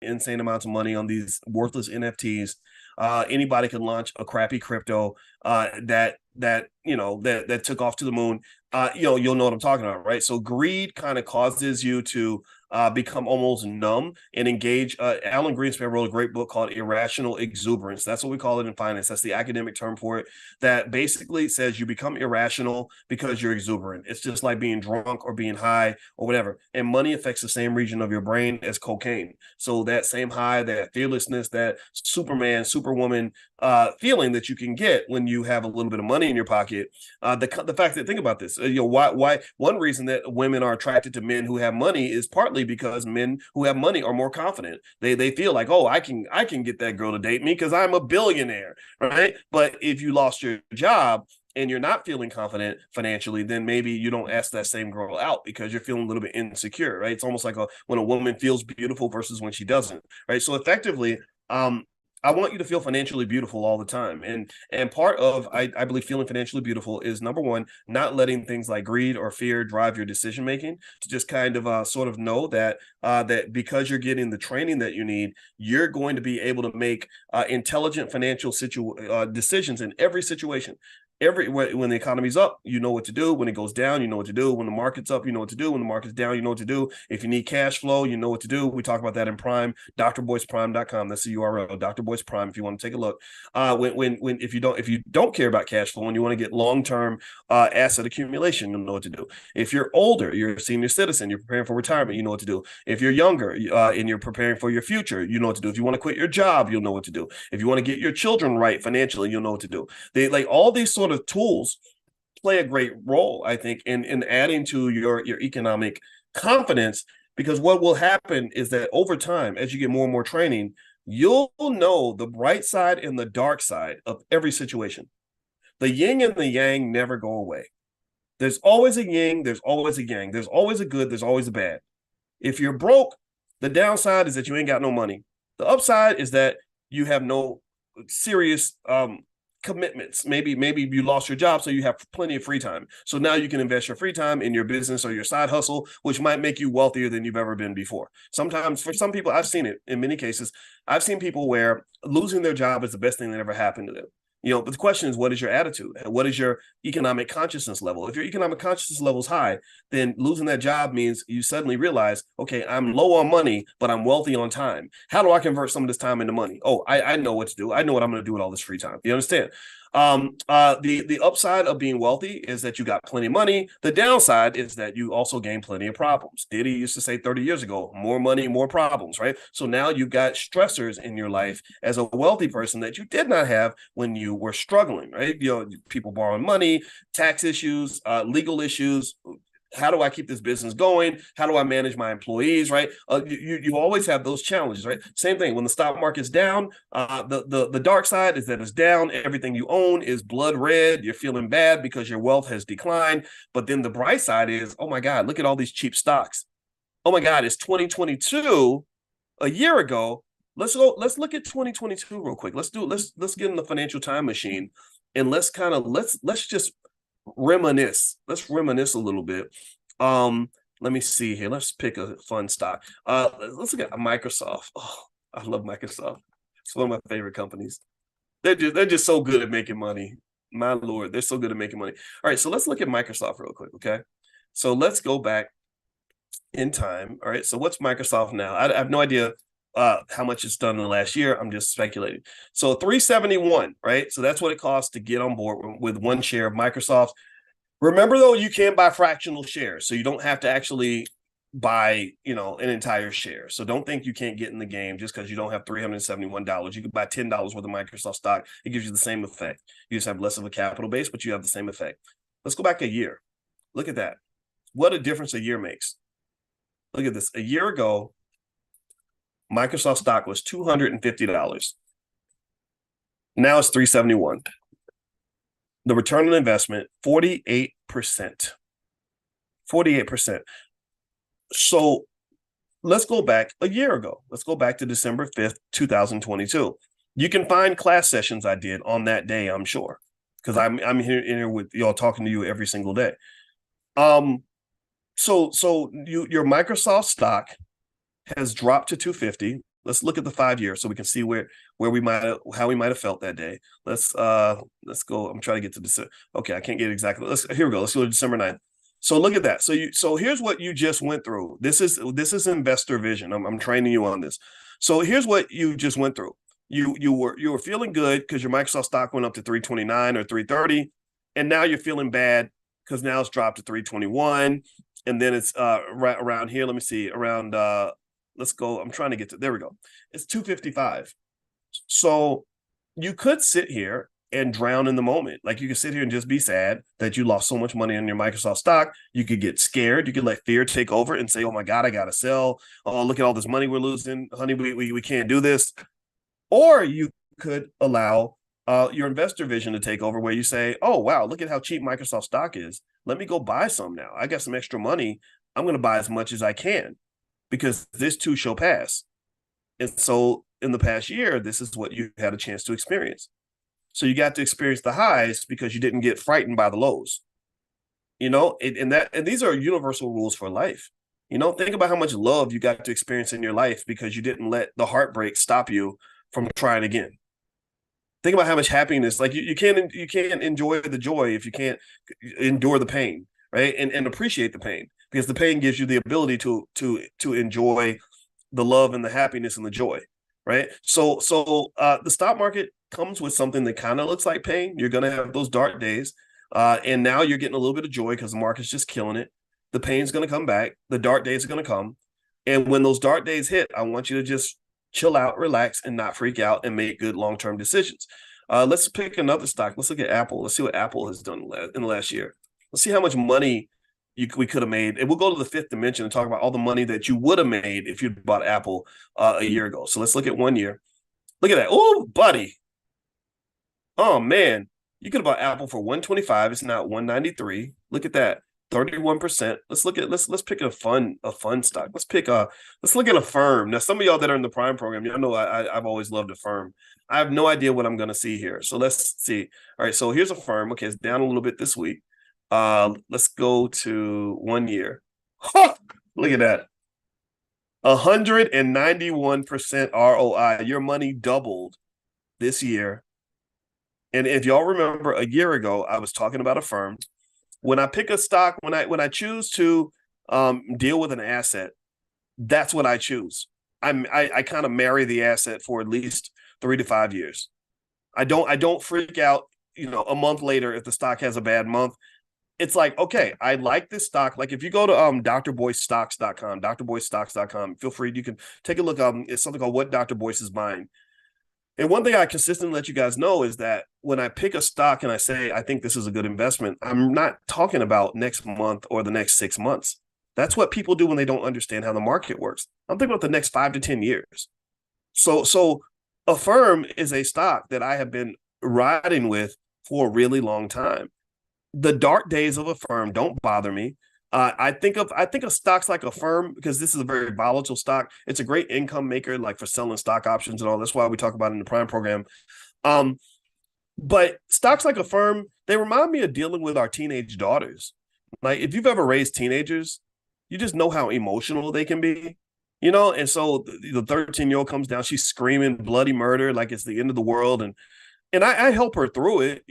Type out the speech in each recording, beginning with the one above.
insane amounts of money on these worthless NFTs. Anybody can launch a crappy crypto that took off to the moon. You'll know what I'm talking about, right? So greed kind of causes you to become almost numb and engage. Alan Greenspan wrote a great book called Irrational Exuberance. That's what we call it in finance. That's the academic term for it. That basically says you become irrational because you're exuberant. It's just like being drunk or being high or whatever. And money affects the same region of your brain as cocaine. So that same high, that fearlessness, that Superman, Superwoman feeling that you can get when you have a little bit of money in your pocket. The fact that, think about this, why one reason that women are attracted to men who have money is partly because men who have money are more confident. They feel like, oh, I can get that girl to date me because I'm a billionaire, right? But if you lost your job and you're not feeling confident financially, then maybe you don't ask that same girl out because you're feeling a little bit insecure, right? It's almost like when a woman feels beautiful versus when she doesn't, right? So effectively, I want you to feel financially beautiful all the time. And part of, I believe, feeling financially beautiful is, number one, not letting things like greed or fear drive your decision making, to just kind of sort of know that because you're getting the training that you need, you're going to be able to make intelligent financial decisions in every situation. When the economy's up, you know what to do. When it goes down, you know what to do. When the market's up, you know what to do. When the market's down, you know what to do. If you need cash flow, you know what to do. We talk about that in Prime, drboyceprime.com. That's the URL, Dr. Boyce Prime, if you want to take a look. If you don't care about cash flow and you want to get long-term asset accumulation, you'll know what to do. If you're older, you're a senior citizen, you're preparing for retirement, you know what to do. If you're younger and you're preparing for your future, you know what to do. If you want to quit your job, you'll know what to do. If you want to get your children right financially, you'll know what to do. They like all these sort of tools play a great role, I think, in adding to your economic confidence, because what will happen is that over time, as you get more and more training, you'll know the bright side and the dark side of every situation. The yin and the yang never go away. There's always a yin, there's always a yang, there's always a good, there's always a bad. If you're broke, the downside is that you ain't got no money. The upside is that you have no serious commitments. Maybe you lost your job, so you have plenty of free time. So now you can invest your free time in your business or your side hustle, which might make you wealthier than you've ever been before. Sometimes, for some people, I've seen it in many cases. I've seen people where losing their job is the best thing that ever happened to them. But the question is, what is your attitude? What is your economic consciousness level? If your economic consciousness level is high, then losing that job means you suddenly realize, okay, I'm low on money, but I'm wealthy on time. How do I convert some of this time into money? Oh, I know what to do. I know what I'm going to do with all this free time. You understand? The upside of being wealthy is that you got plenty of money. The downside is that you also gain plenty of problems. Diddy used to say 30 years ago, more money, more problems, right? So now you've got stressors in your life as a wealthy person that you did not have when you were struggling, right? People borrowing money, tax issues, legal issues. How do I keep this business going? How do I manage my employees, right? You always have those challenges, right? Same thing when the stock market's down. The dark side is that it's down. Everything you own is blood red. You're feeling bad because your wealth has declined. But then the bright side is, oh my God, look at all these cheap stocks. Oh my God, it's 2022, a year ago. Let's look at 2022 real quick. Let's get in the financial time machine and let's just reminisce. Let's reminisce a little bit. Let me see here. Let's pick a fun stock. Let's look at Microsoft. Oh, I love Microsoft. It's one of my favorite companies. They're just so good at making money. My Lord, they're so good at making money. All right, so let's look at Microsoft real quick, okay? So let's go back in time. All right, so what's Microsoft now? I have no idea how much it's done in the last year. I'm just speculating. So 371, right? So that's what it costs to get on board with one share of Microsoft. Remember, though, you can buy fractional shares, so you don't have to actually buy, an entire share. So don't think you can't get in the game just because you don't have $371. You could buy $10 worth of Microsoft stock. It gives you the same effect. You just have less of a capital base, but you have the same effect. Let's go back a year. Look at that. What a difference a year makes. Look at this. A year ago, Microsoft stock was $250. Now it's $371. The return on investment, 48%. 48%. So let's go back a year ago. Let's go back to December 5th, 2022. You can find class sessions I did on that day, I'm sure, because I'm here with y'all talking to you every single day. So your Microsoft stock has dropped to 250. Let's look at the 5 years so we can see how we might have felt that day. Let's go. I'm trying to get to December. Okay, I can't get exactly. Here we go. Let's go to December 9th. So look at that. So here's what you just went through. This is investor vision. I'm training you on this. So here's what you just went through. You were feeling good because your Microsoft stock went up to 329 or 330, and now you're feeling bad because now it's dropped to 321, and then it's right around here. Let me see, around let's go. I'm trying to get to, there we go. It's 255. So you could sit here and drown in the moment. Like you could sit here and just be sad that you lost so much money on your Microsoft stock. You could get scared. You could let fear take over and say, oh my God, I got to sell. Oh, look at all this money we're losing. Honey, we can't do this. Or you could allow your investor vision to take over where you say, oh, wow, look at how cheap Microsoft stock is. Let me go buy some now. I got some extra money. I'm going to buy as much as I can because this too shall pass. And so in the past year, this is what you had a chance to experience. So you got to experience the highs because you didn't get frightened by the lows. And these are universal rules for life. Think about how much love you got to experience in your life because you didn't let the heartbreak stop you from trying again. Think about how much happiness, like you can't enjoy the joy if you can't endure the pain, right? And appreciate the pain, because the pain gives you the ability to enjoy the love and the happiness and the joy, right? So the stock market comes with something that kind of looks like pain. You're going to have those dark days, and now you're getting a little bit of joy because the market's just killing it. The pain's going to come back. The dark days are going to come, and when those dark days hit, I want you to just chill out, relax, and not freak out, and make good long-term decisions. Let's pick another stock. Let's look at Apple. Let's see what Apple has done in the last year. Let's see how much money we could have made. And we'll go to the fifth dimension and talk about all the money that you would have made if you'd bought Apple a year ago. So let's look at 1 year. Look at that. Oh, buddy. Oh, man. You could have bought Apple for 125. It's now 193. Look at that. 31%. Let's pick a fun stock. Let's look at a firm. Now, some of y'all that are in the Prime program, y'all know I've always loved a firm. I have no idea what I'm going to see here. So let's see. All right, so here's a firm. Okay, it's down a little bit this week. Let's go to 1 year. Look at that. 191% ROI. Your money doubled this year. And if y'all remember, a year ago, I was talking about a firm. When I pick a stock, when I choose to deal with an asset, that's what I choose. I kind of marry the asset for at least 3 to 5 years. I don't freak out, a month later if the stock has a bad month. It's like, okay, I like this stock. Like if you go to drboycestocks.com, drboycestocks.com, feel free, you can take a look. It's something called What Dr. Boyce is Buying. And one thing I consistently let you guys know is that when I pick a stock and I say, I think this is a good investment, I'm not talking about next month or the next 6 months. That's what people do when they don't understand how the market works. I'm thinking about the next 5 to 10 years. So a firm is a stock that I have been riding with for a really long time. The dark days of a firm don't bother me. I think of stocks like a firm because this is a very volatile stock. It's a great income maker, like for selling stock options and all. That's why we talk about it in the Prime program. But stocks like a firm, they remind me of dealing with our teenage daughters. Like if you've ever raised teenagers, you just know how emotional they can be, And so the 13-year-old comes down, she's screaming bloody murder like it's the end of the world, and I help her through it,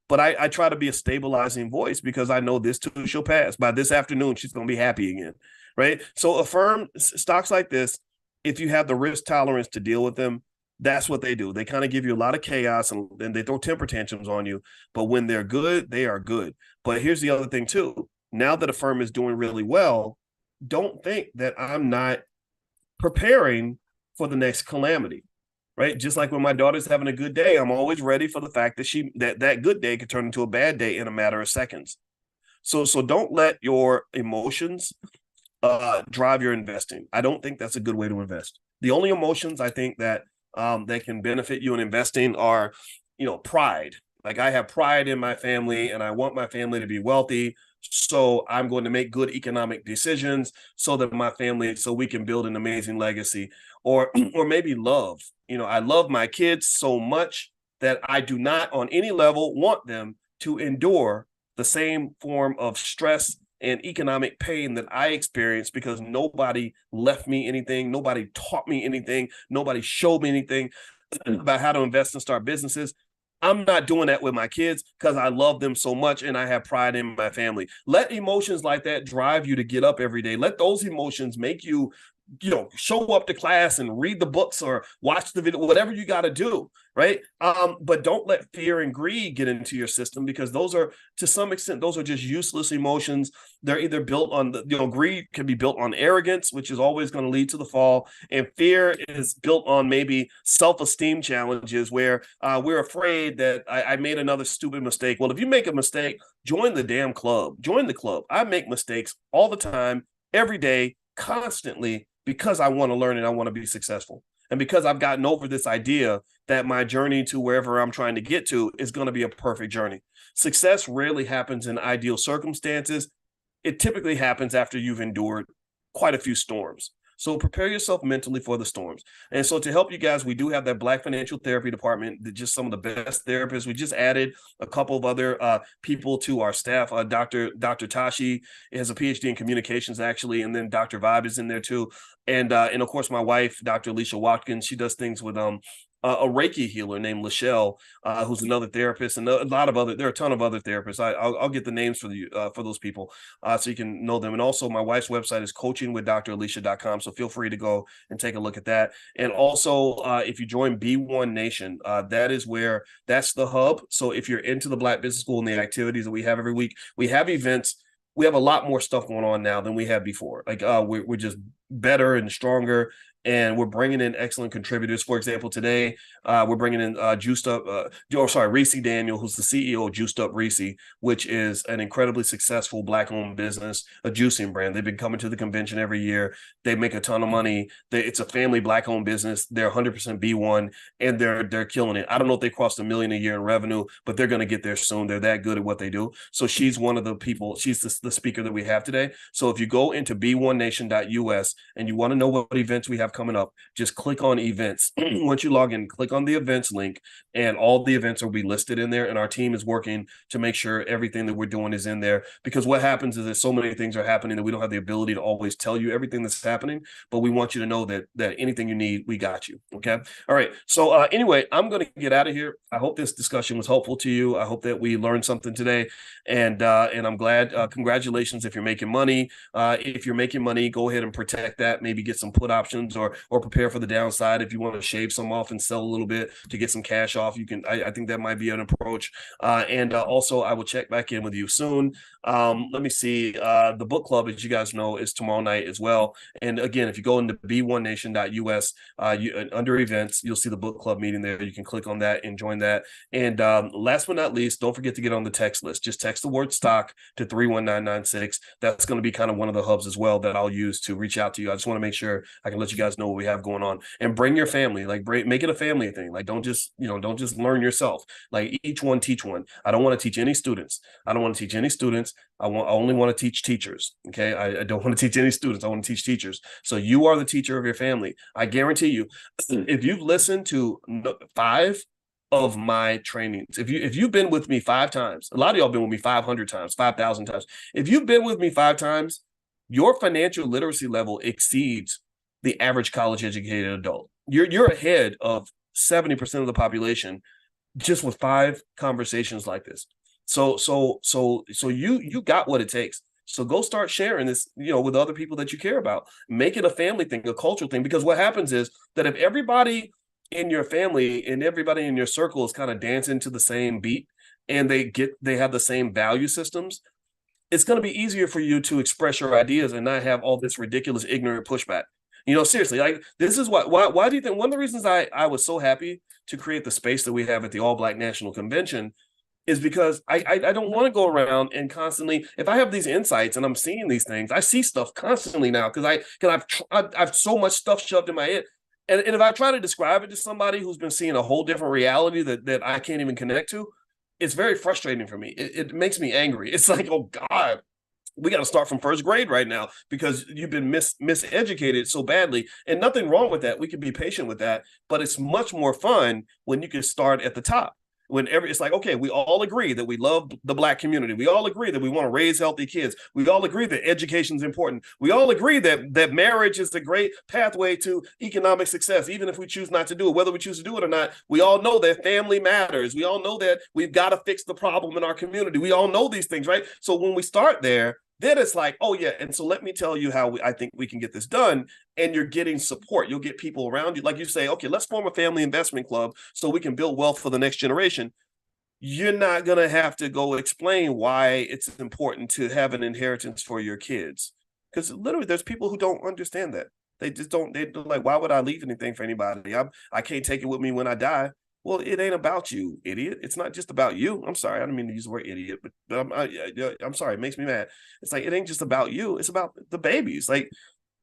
But I try to be a stabilizing voice because I know this too shall pass. By this afternoon, she's going to be happy again, right? So a firm, stocks like this, if you have the risk tolerance to deal with them, that's what they do. They kind of give you a lot of chaos and they throw temper tantrums on you. But when they're good, they are good. But here's the other thing too. Now that a firm is doing really well, don't think that I'm not preparing for the next calamity. Right. Just like when my daughter's having a good day, I'm always ready for the fact that that good day could turn into a bad day in a matter of seconds. So don't let your emotions drive your investing. I don't think that's a good way to invest. The only emotions I think that can benefit you in investing are, pride. Like I have pride in my family and I want my family to be wealthy. So I'm going to make good economic decisions so we can build an amazing legacy. Or maybe love. I love my kids so much that I do not on any level want them to endure the same form of stress and economic pain that I experienced because nobody left me anything, nobody taught me anything, nobody showed me anything about how to invest and start businesses. I'm not doing that with my kids because I love them so much and I have pride in my family. Let emotions like that drive you to get up every day. Let those emotions make you, show up to class and read the books or watch the video, whatever you got to do, right? But don't let fear and greed get into your system, because those are, to some extent, those are just useless emotions. They're either built on greed can be built on arrogance, which is always going to lead to the fall, and fear is built on maybe self-esteem challenges where we're afraid that I made another stupid mistake. Well, if you make a mistake, join the damn club. Join the club. I make mistakes all the time, every day, constantly, because I want to learn and I want to be successful. And because I've gotten over this idea that my journey to wherever I'm trying to get to is going to be a perfect journey. Success rarely happens in ideal circumstances. It typically happens after you've endured quite a few storms. So prepare yourself mentally for the storms. And so to help you guys, we do have that Black Financial Therapy Department, just some of the best therapists. We just added a couple of other people to our staff. Dr. Tashi has a PhD in communications, actually, and then Dr. Vibe is in there too. And of course, my wife, Dr. Alicia Watkins, she does things with a Reiki healer named Lachelle, who's another therapist, and there are a ton of other therapists. I'll get the names for those people so you can know them. And also my wife's website is coachingwithdralicia.com. So feel free to go and take a look at that. And also if you join B1 Nation, that's the hub. So if you're into the Black Business School and the activities that we have every week, we have events. We have a lot more stuff going on now than we had before. Like we're just better and stronger, and we're bringing in excellent contributors. For example, today we're bringing in Reese Daniel, who's the CEO of Juiced Up Reese, which is an incredibly successful Black-owned business, a juicing brand. They've been coming to the convention every year. They make a ton of money. It's a family Black-owned business. They're 100% B1, and they're killing it. I don't know if they crossed $1 million a year in revenue, but they're going to get there soon. They're that good at what they do. So she's one of the people. She's the speaker that we have today. So if you go into b1nation.us and you want to know what events we have coming up, just click on events. Once you log in, click on the events link, and all the events will be listed in there. And our team is working to make sure everything that we're doing is in there, because what happens is that so many things are happening that we don't have the ability to always tell you everything that's happening, but we want you to know that anything you need, we got you. Okay. All right. So anyway, I'm going to get out of here. I hope this discussion was helpful to you. I hope that we learned something today, and I'm glad. Congratulations if you're making money. If you're making money, go ahead and protect that. Maybe get some put options or prepare for the downside. If you want to shave some off and sell a little bit to get some cash off, you can. I think that might be an approach. And also, I will check back in with you soon. Let me see. The book club, as you guys know, is tomorrow night as well. And again, if you go into b1nation.us, under events, you'll see the book club meeting there. You can click on that and join that. And last but not least, don't forget to get on the text list. Just text the word stock to 31996. That's going to be kind of one of the hubs as well that I'll use to reach out to you. I just want to make sure I can let you guys know what we have going on, and bring your family. Like, make it a family thing. Like, don't just learn yourself. Like, each one teach one. I don't want to teach any students. I only want to teach teachers. Okay. I don't want to teach any students. I want to teach teachers. So you are the teacher of your family. I guarantee you, if you've listened to 5 of my trainings, if you've been with me 5 times, a lot of y'all been with me 500 times, 5,000 times. If you've been with me 5 times, your financial literacy level exceeds the average college educated adult. You're ahead of 70% of the population just with 5 conversations like this. So you got what it takes. So go start sharing this, with other people that you care about. Make it a family thing, a cultural thing, because what happens is that if everybody in your family and everybody in your circle is kind of dancing to the same beat, and they have the same value systems, it's going to be easier for you to express your ideas and not have all this ridiculous, ignorant pushback. Seriously, like, this is why do you think one of the reasons I was so happy to create the space that we have at the All Black National Convention is because I don't want to go around and constantly, if I have these insights and I'm seeing these things, I see stuff constantly now because I've so much stuff shoved in my head. And if I try to describe it to somebody who's been seeing a whole different reality that I can't even connect to, it's very frustrating for me. It makes me angry. It's like, oh God, we got to start from first grade right now because you've been miseducated so badly. And nothing wrong with that. We can be patient with that. But it's much more fun when you can start at the top. whenever it's like, okay, we all agree that we love the Black community. We all agree that we want to raise healthy kids. We all agree that education is important. We all agree that marriage is a great pathway to economic success, even if we choose not to do it. Whether we choose to do it or not, we all know that family matters. We all know that we've got to fix the problem in our community. We all know these things, right? So when we start there, then it's like, oh yeah, and so let me tell you how I think we can get this done. And you're getting support. You'll get people around you. Like you say, okay, let's form a family investment club so we can build wealth for the next generation. You're not going to have to go explain why it's important to have an inheritance for your kids. Because literally there's people who don't understand that. They just don't, they're like, why would I leave anything for anybody? I can't take it with me when I die. Well, it ain't about you, idiot. It's not just about you. I'm sorry. I don't mean to use the word idiot, but I'm sorry. It makes me mad. It's like, it ain't just about you. It's about the babies. Like,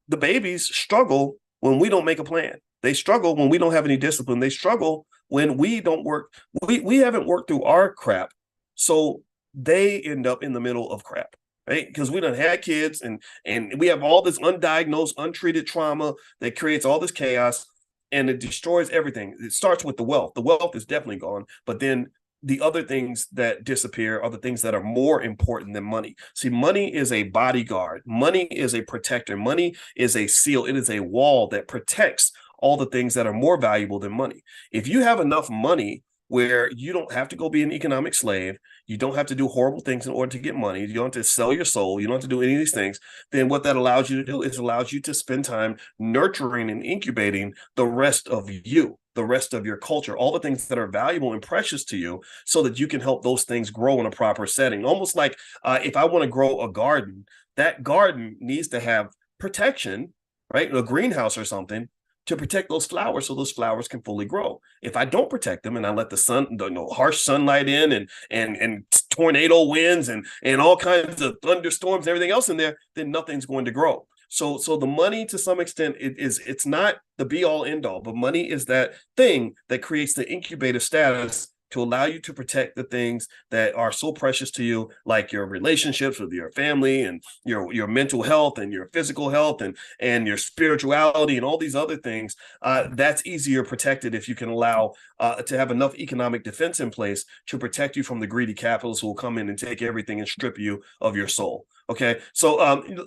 the babies struggle when we don't make a plan. They struggle when we don't have any discipline. They struggle when we don't work. We haven't worked through our crap. So they end up in the middle of crap, right? Because we done had kids and we have all this undiagnosed, untreated trauma that creates all this chaos. And it destroys everything. It starts with the wealth. The wealth is definitely gone, but then the other things that disappear are the things that are more important than money. See, money is a bodyguard. Money is a protector. Money is a seal. It is a wall that protects all the things that are more valuable than money. If you have enough money where you don't have to go be an economic slave, you don't have to do horrible things in order to get money, you don't have to sell your soul, you don't have to do any of these things, then what that allows you to do is allows you to spend time nurturing and incubating the rest of you, the rest of your culture, all the things that are valuable and precious to you, so that you can help those things grow in a proper setting. Almost like if I want to grow a garden, that garden needs to have protection, right? A greenhouse or something, to protect those flowers so those flowers can fully grow. If I don't protect them and I let the sun, harsh sunlight in and tornado winds and all kinds of thunderstorms and everything else in there, then nothing's going to grow. So the money, to some extent, it's not the be all end all, but money is that thing that creates the incubator status to allow you to protect the things that are so precious to you, like your relationships with your family and your mental health and your physical health and your spirituality and all these other things. That's easier protected if you can allow to have enough economic defense in place to protect you from the greedy capitalists who will come in and take everything and strip you of your soul. Okay, so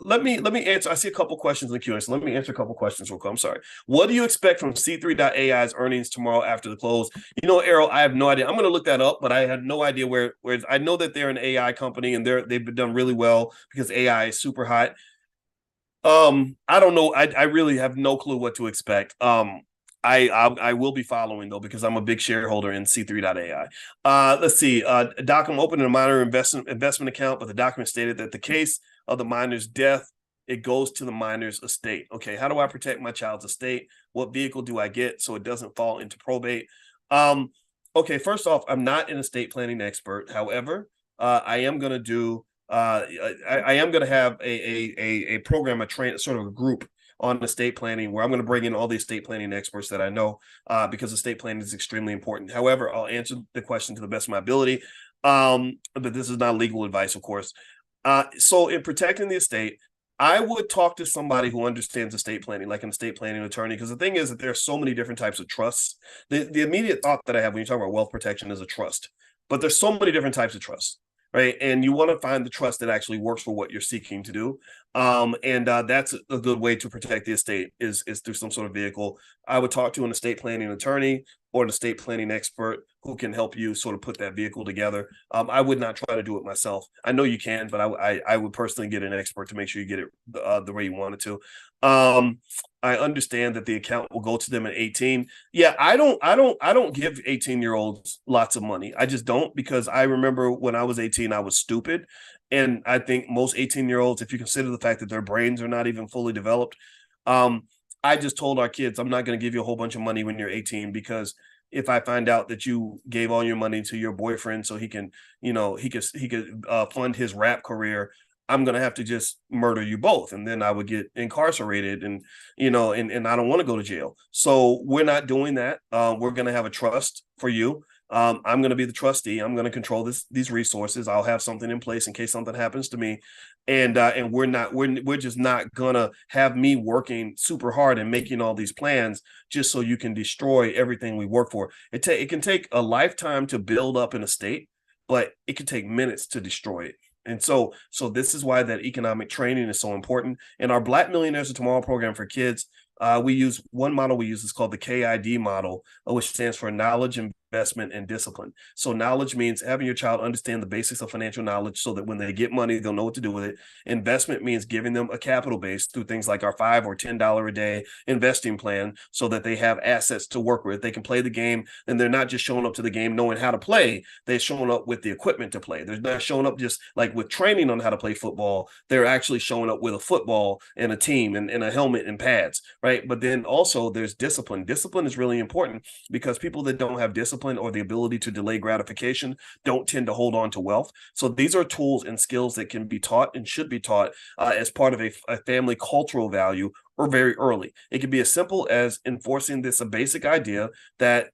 let me answer. I see a couple questions in the Q&A, so let me answer a couple questions real quick. I'm sorry. What do you expect from C3.ai's earnings tomorrow after the close? Errol, I have no idea. I'm going to look that up, but I had no idea where I know that they're an AI company and they've done really well because AI is super hot. I don't know. I really have no clue what to expect. I will be following though, because I'm a big shareholder in C3.ai. Let's see. Doc, I'm opening a minor investment account, but the document stated that the case of the minor's death, it goes to the minor's estate. Okay, how do I protect my child's estate? What vehicle do I get so it doesn't fall into probate? Okay, first off, I'm not an estate planning expert. However, I am going to do. I am going to have a program, sort of a group on estate planning, where I'm going to bring in all the estate planning experts that I know, because estate planning is extremely important. However, I'll answer the question to the best of my ability. But this is not legal advice, of course. So in protecting the estate, I would talk to somebody who understands estate planning, like an estate planning attorney, because the thing is that there are so many different types of trusts. The immediate thought that I have when you talk about wealth protection is a trust, but there's so many different types of trusts, right? And you want to find the trust that actually works for what you're seeking to do. That's a good way to protect the estate is through some sort of vehicle. I would talk to an estate planning attorney or an estate planning expert who can help you sort of put that vehicle together. I would not try to do it myself. I know you can, but I would personally get an expert to make sure you get it the way you want it to. I understand that the account will go to them at 18. Yeah, I don't give 18-year-olds lots of money. I just don't, because I remember when I was 18, I was stupid. And I think most 18-year-olds, if you consider the fact that their brains are not even fully developed, I just told our kids, I'm not going to give you a whole bunch of money when you're 18, because if I find out that you gave all your money to your boyfriend so he could fund his rap career, I'm going to have to just murder you both. And then I would get incarcerated and I don't want to go to jail. So we're not doing that. We're going to have a trust for you. I'm going to be the trustee. I'm going to control these resources. I'll have something in place in case something happens to me, and we're just not gonna have me working super hard and making all these plans just so you can destroy everything we work for. It can take a lifetime to build up an estate, but it can take minutes to destroy it. And so this is why that economic training is so important. In our Black Millionaires of Tomorrow program for kids, we use one model we use is called the KID model, which stands for knowledge, investment, and discipline. So knowledge means having your child understand the basics of financial knowledge so that when they get money, they'll know what to do with it. Investment means giving them a capital base through things like our $5 or $10 a day investing plan so that they have assets to work with. They can play the game, and they're not just showing up to the game knowing how to play. They're showing up with the equipment to play. They're not showing up just like with training on how to play football. They're actually showing up with a football and a team and a helmet and pads, right? But then also there's discipline. Discipline is really important because people that don't have discipline or the ability to delay gratification don't tend to hold on to wealth. So these are tools and skills that can be taught and should be taught as part of a family cultural value or very early. It can be as simple as enforcing a basic idea that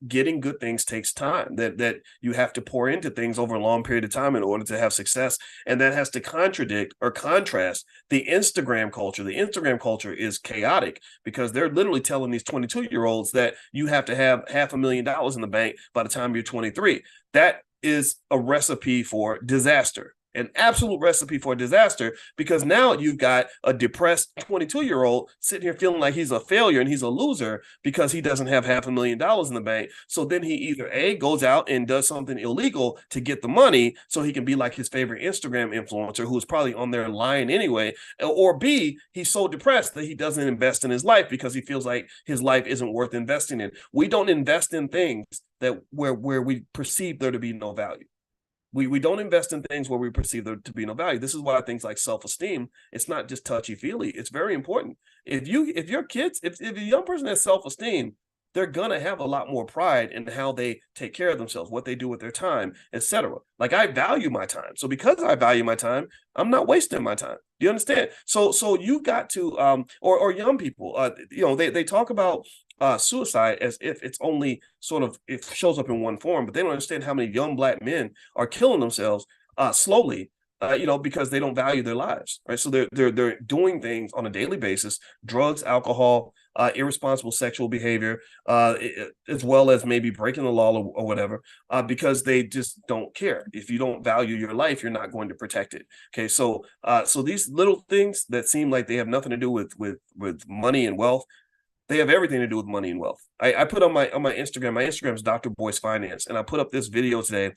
getting good things takes time, that you have to pour into things over a long period of time in order to have success. And that has to contradict or contrast the Instagram culture. The Instagram culture is chaotic because they're literally telling these 22-year-olds that you have to have $500,000 in the bank by the time you're 23. That is a recipe for disaster. An absolute recipe for disaster, because now you've got a depressed 22-year-old sitting here feeling like he's a failure and he's a loser because he doesn't have $500,000 in the bank. So then he either A, goes out and does something illegal to get the money so he can be like his favorite Instagram influencer who's probably on there lying anyway, or B, he's so depressed that he doesn't invest in his life because he feels like his life isn't worth investing in. We don't invest in things that where we perceive there to be no value. We don't invest in things where we perceive there to be no value. This is why things like self-esteem, it's not just touchy-feely. It's very important. If your kids, if a young person has self-esteem, they're gonna have a lot more pride in how they take care of themselves, what they do with their time, etc. Like I value my time. So because I value my time, I'm not wasting my time. Do you understand? So you got to or young people, they talk about suicide as if it's only sort of, it shows up in one form, but they don't understand how many young Black men are killing themselves slowly, because they don't value their lives, right? So they're doing things on a daily basis: drugs, alcohol, irresponsible sexual behavior, as well as maybe breaking the law or whatever, because they just don't care. If you don't value your life, you're not going to protect it. Okay, so these little things that seem like they have nothing to do with money and wealth, they have everything to do with money and wealth. I put on my Instagram, my Instagram is Dr. Boyce Finance, and I put up this video today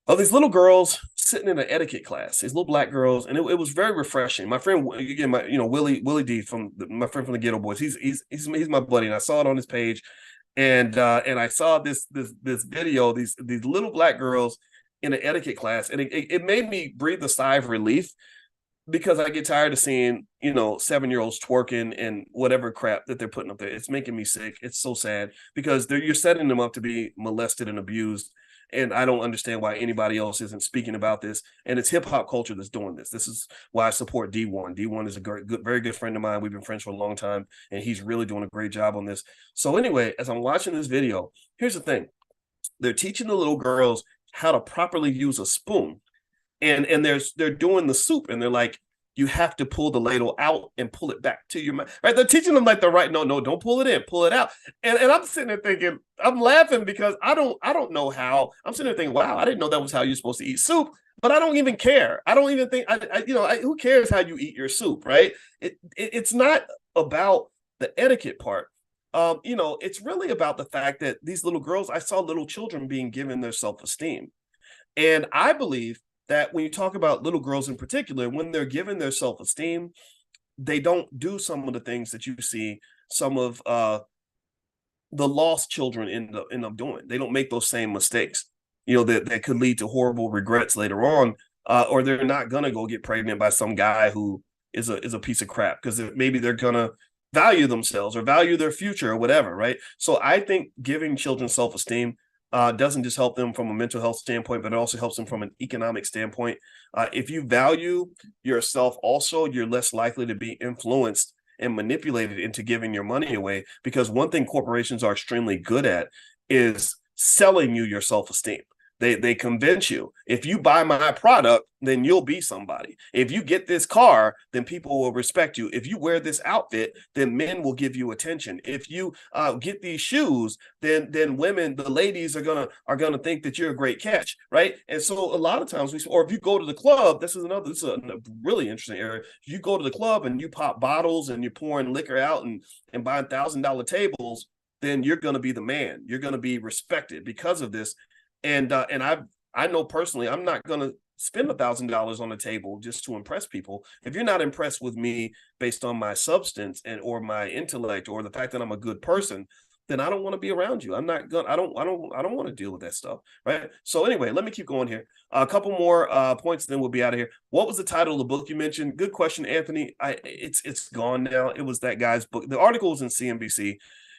of these little girls sitting in an etiquette class, these little Black girls, and it was very refreshing. My friend, again, Willie D my friend from the Ghetto Boys, he's my buddy, and I saw it on his page, and I saw this video, these little Black girls in an etiquette class, and it made me breathe a sigh of relief, because I get tired of seeing, 7-year-olds twerking and whatever crap that they're putting up there. It's making me sick. It's so sad because you're setting them up to be molested and abused. And I don't understand why anybody else isn't speaking about this. And it's hip hop culture that's doing this. This is why I support D1. D1 is a very good friend of mine. We've been friends for a long time, and he's really doing a great job on this. So anyway, as I'm watching this video, here's the thing. They're teaching the little girls how to properly use a spoon. And they're doing the soup, and they're like, you have to pull the ladle out and pull it back to your mouth. Right? They're teaching them like no, don't pull it in, pull it out. And I'm sitting there thinking, I'm laughing because I don't know how. I'm sitting there thinking, wow, I didn't know that was how you're supposed to eat soup, but I don't even care. I don't even think who cares how you eat your soup, right? It's not about the etiquette part. It's really about the fact that these little girls, I saw little children being given their self-esteem. And I believe that when you talk about little girls in particular, when they're given their self-esteem, they don't do some of the things that you see some of the lost children end up doing. They don't make those same mistakes, that could lead to horrible regrets later on, or they're not gonna go get pregnant by some guy who is a piece of crap, because maybe they're gonna value themselves or value their future or whatever, right? So I think giving children self-esteem doesn't just help them from a mental health standpoint, but it also helps them from an economic standpoint. If you value yourself also, you're less likely to be influenced and manipulated into giving your money away, because one thing corporations are extremely good at is selling you your self-esteem. They convince you, if you buy my product, then you'll be somebody. If you get this car, then people will respect you. If you wear this outfit, then men will give you attention. If you get these shoes, then women, the ladies are gonna think that you're a great catch, right? And so a lot of times or if you go to the club, this is a really interesting area. If you go to the club and you pop bottles and you're pouring liquor out and buying $1,000 tables, then you're gonna be the man. You're gonna be respected because of this. And I know personally, I'm not going to spend $1,000 on a table just to impress people. If you're not impressed with me based on my substance or my intellect or the fact that I'm a good person, then I don't want to be around you. I'm not going. I don't want to deal with that stuff, right? So anyway, let me keep going here. A couple more points, then we'll be out of here. What was the title of the book you mentioned? Good question, Anthony. It's gone now. It was that guy's book. The article was in CNBC.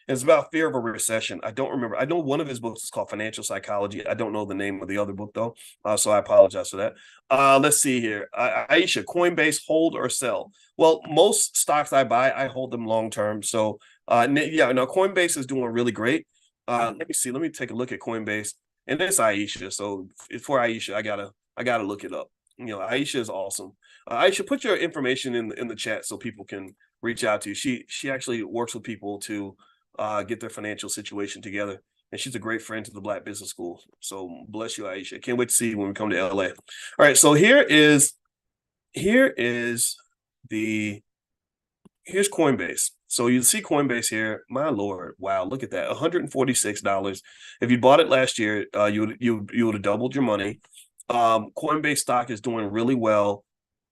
It's about fear of a recession. I don't remember. I know one of his books is called Financial Psychology. I don't know the name of the other book, though, so I apologize for that. Let's see here. Aisha, Coinbase, hold or sell? Well, most stocks I buy, I hold them long-term. So, yeah, no, Coinbase is doing really great. Let me see. Let me take a look at Coinbase. And it's Aisha. So for Aisha, I gotta look it up. You know, Aisha is awesome. Aisha, put your information in the chat so people can reach out to you. She actually works with people to get their financial situation together. And she's a great friend to the Black Business School. So bless you, Aisha. Can't wait to see you when we come to LA. All right. So here's Coinbase. So you see Coinbase here. My Lord. Wow. Look at that. $146. If you bought it last year, you would have doubled your money. Coinbase stock is doing really well,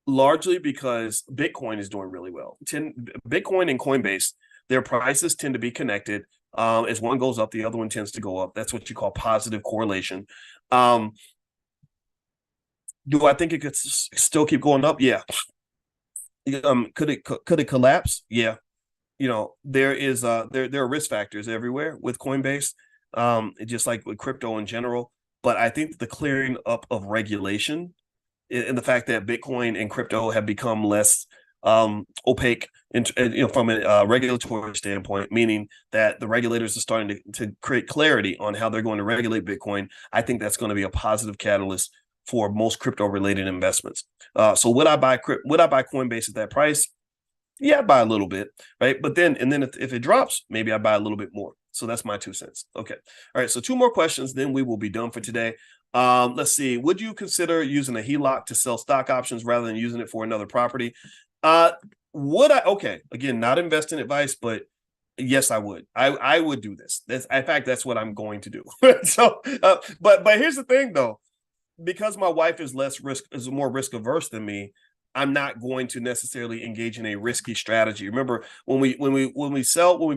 largely because Bitcoin is doing really well. Bitcoin and Coinbase, their prices tend to be connected. As one goes up, the other one tends to go up. That's what you call positive correlation. Do I think it could still keep going up? Yeah. Could it collapse? Yeah. You know, there are risk factors everywhere with Coinbase, just like with crypto in general. But I think the clearing up of regulation and the fact that Bitcoin and crypto have become less opaque, from a regulatory standpoint, meaning that the regulators are starting to create clarity on how they're going to regulate Bitcoin. I think that's going to be a positive catalyst for most crypto-related investments. So would I buy Coinbase at that price? Yeah, I'd buy a little bit, right? But then if it drops, maybe I buy a little bit more. So that's my 2 cents. Okay. All right. So 2 more questions, then we will be done for today. Let's see. Would you consider using a HELOC to sell stock options rather than using it for another property? Would I? Okay. Again, not investing advice, but yes, I would. I would do this. In fact, that's what I'm going to do. So, but here's the thing, though. Because my wife is more risk averse than me, I'm not going to necessarily engage in a risky strategy. Remember, when we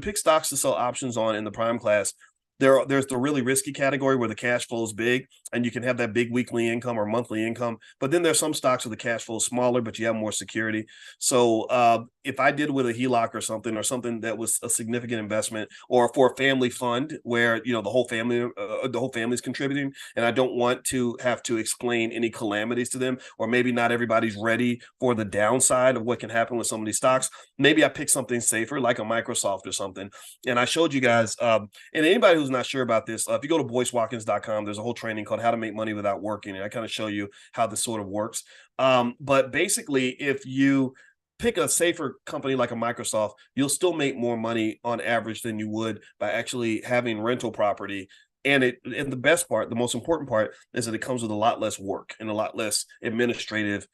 pick stocks to sell options on in the prime class, there's the really risky category where the cash flow is big and you can have that big weekly income or monthly income. But then there's some stocks where the cash flow is smaller, but you have more security. So if I did with a HELOC or something that was a significant investment, or for a family fund where the whole family is contributing, and I don't want to have to explain any calamities to them, or maybe not everybody's ready for the downside of what can happen with some of these stocks, maybe I pick something safer like a Microsoft or something. And I showed you guys, and anybody who's not sure about this, if you go to boycewatkins.com, there's a whole training called How to Make Money Without Working, and I kind of show you how this sort of works. But basically, if you pick a safer company like a Microsoft, you'll still make more money on average than you would by actually having rental property. And the best part, the most important part, is that it comes with a lot less work and a lot less administrative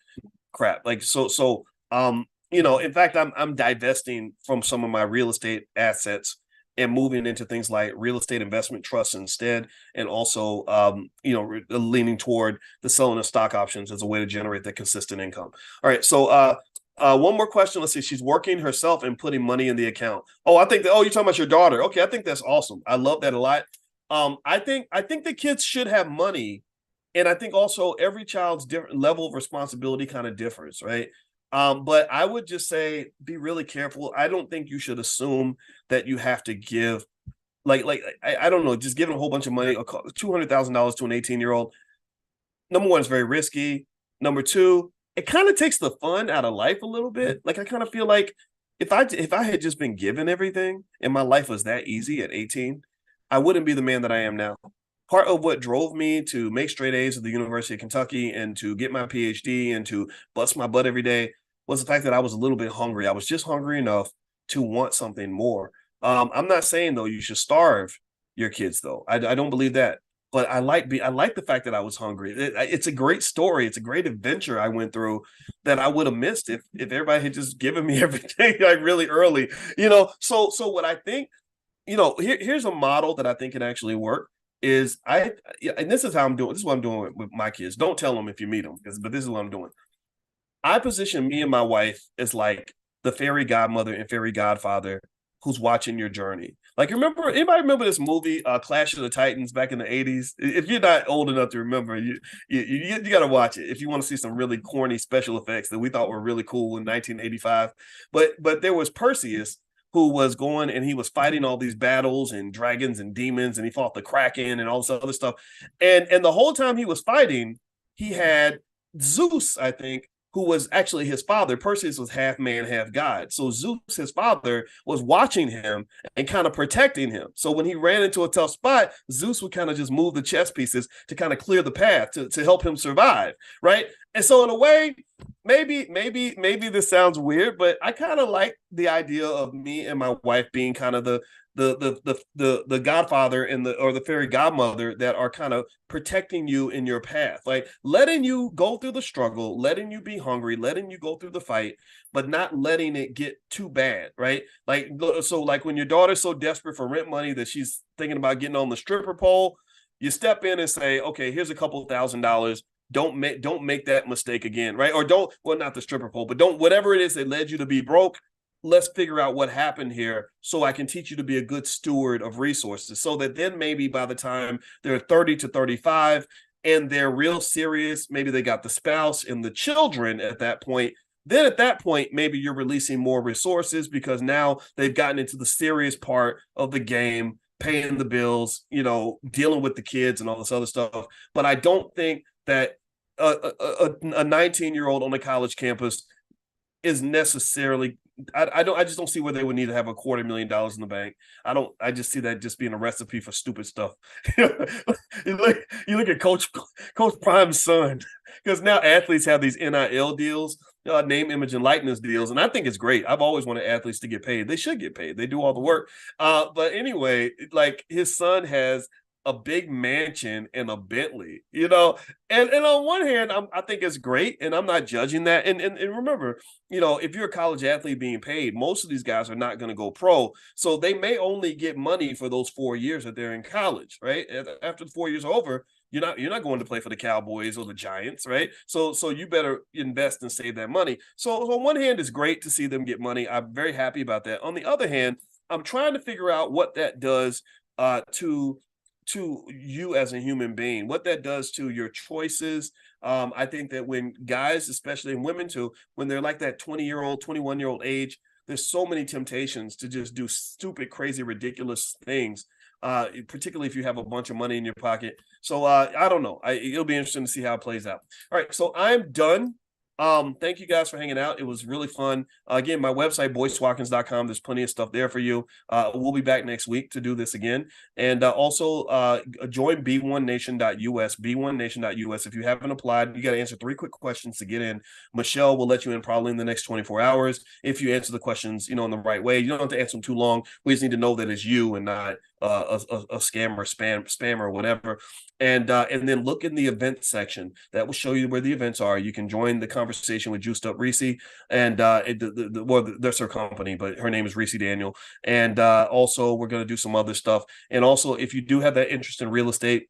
crap. Like in fact, I'm divesting from some of my real estate assets and moving into things like real estate investment trusts instead, and also leaning toward the selling of stock options as a way to generate that consistent income. All right, so one more question. Let's see. She's working herself and putting money in the account. Oh, you're talking about your daughter. Okay, I think that's awesome. I love that a lot. I think the kids should have money, and I think also every child's different level of responsibility kind of differs, right? But I would just say be really careful. I don't think you should assume that you have to give, I don't know, just giving a whole bunch of money, $200,000 to an 18-year-old. Number one, it's very risky. Number two, it kind of takes the fun out of life a little bit. Like, I kind of feel like if I had just been given everything and my life was that easy at 18, I wouldn't be the man that I am now. part of what drove me to make straight A's at the University of Kentucky and to get my PhD and to bust my butt every day was the fact that I was a little bit hungry. I was just hungry enough to want something more. I'm not saying though you should starve your kids though. I don't believe that. But I like the fact that I was hungry. It's a great story. It's a great adventure I went through that I would have missed if everybody had just given me everything like really early. So what I think, here's a model that I think can actually work is and this is how I'm doing. This is what I'm doing with my kids. Don't tell them if you meet them, but this is what I'm doing. I position me and my wife as like the fairy godmother and fairy godfather who's watching your journey. Like, anybody remember this movie, Clash of the Titans back in the 80s? If you're not old enough to remember, you got to watch it if you want to see some really corny special effects that we thought were really cool in 1985. But there was Perseus, who was going and he was fighting all these battles and dragons and demons, and he fought the Kraken and all this other stuff. And the whole time he was fighting, he had Zeus, I think, who was actually his father. Perseus was half man, half god. So Zeus, his father, was watching him and kind of protecting him. So when he ran into a tough spot, Zeus would kind of just move the chess pieces to kind of clear the path to help him survive, right? And so in a way, maybe this sounds weird, but I kind of like the idea of me and my wife being kind of the godfather or the fairy godmother that are kind of protecting you in your path, like letting you go through the struggle, letting you be hungry, letting you go through the fight, but not letting it get too bad, right? Like, so like when your daughter's so desperate for rent money that she's thinking about getting on the stripper pole, you step in and say, okay, here's a couple $1,000. Don't make that mistake again, right? Or not the stripper pole, but whatever it is that led you to be broke. Let's figure out what happened here so I can teach you to be a good steward of resources, so that then maybe by the time they're 30 to 35 and they're real serious, maybe they got the spouse and the children at that point, then at that point, maybe you're releasing more resources because now they've gotten into the serious part of the game, paying the bills, dealing with the kids and all this other stuff. But I don't think that a 19-year-old on a college campus is necessarily, I just don't see where they would need to have $250,000 in the bank. I just see that just being a recipe for stupid stuff. You look at Coach Prime's son, because now athletes have these NIL deals, name, image, and likeness deals, and I think it's great. I've always wanted athletes to get paid. They should get paid. They do all the work. But anyway, like his son has a big mansion and a Bentley, and on one hand, I think it's great, and I'm not judging that. And remember, if you're a college athlete being paid, most of these guys are not going to go pro, so they may only get money for those 4 years that they're in college, right? After the 4 years are over, you're not going to play for the Cowboys or the Giants, right? So you better invest and save that money. So on one hand, it's great to see them get money. I'm very happy about that. On the other hand, I'm trying to figure out what that does to you as a human being, what that does to your choices. I think that when guys, especially, and women too, when they're like that 20-year-old, 21-year-old age, there's so many temptations to just do stupid, crazy, ridiculous things, particularly if you have a bunch of money in your pocket. So I don't know. It'll be interesting to see how it plays out. All right, so I'm done. Thank you guys for hanging out. It was really fun. Again, my website, boycewatkins.com. There's plenty of stuff there for you. We'll be back next week to do this again. And also join b1nation.us, b1nation.us. If you haven't applied, you got to answer 3 quick questions to get in. Michelle will let you in probably in the next 24 hours. If you answer the questions, in the right way. You don't have to answer them too long. We just need to know that it's you and not a scam or spam or whatever. And then look in the event section. That will show you where the events are. You can join the conversation with Juiced Up Reese, and that's her company, but her name is Reese Daniel. And also, we're going to do some other stuff. And also, if you do have that interest in real estate,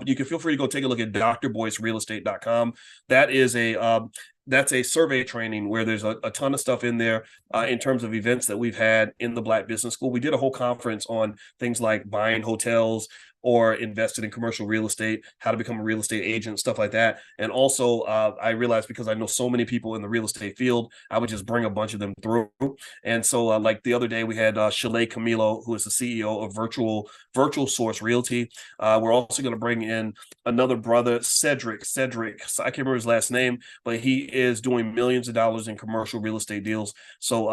you can feel free to go take a look at drboycerealestate.com. That's a survey training where there's a ton of stuff in there in terms of events that we've had in the Black Business School. We did a whole conference on things like buying hotels or invested in commercial real estate, how to become a real estate agent, stuff like that. And also, I realized because I know so many people in the real estate field, I would just bring a bunch of them through. And so like the other day, we had Chalet Camilo, who is the CEO of Virtual Source Realty. We're also going to bring in another brother, Cedric. I can't remember his last name, but he is doing millions of dollars in commercial real estate deals. So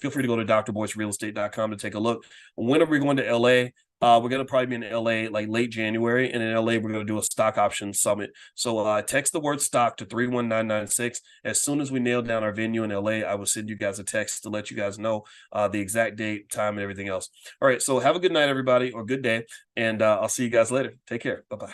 feel free to go to drboycerealestate.com to take a look. When are we going to LA? We're going to probably be in LA like late January, and in LA we're going to do a stock option summit. So text the word stock to 31996. As soon as we nail down our venue in LA, I will send you guys a text to let you guys know the exact date, time, and everything else. All right, so have a good night, everybody, or good day, and I'll see you guys later. Take care. Bye-bye.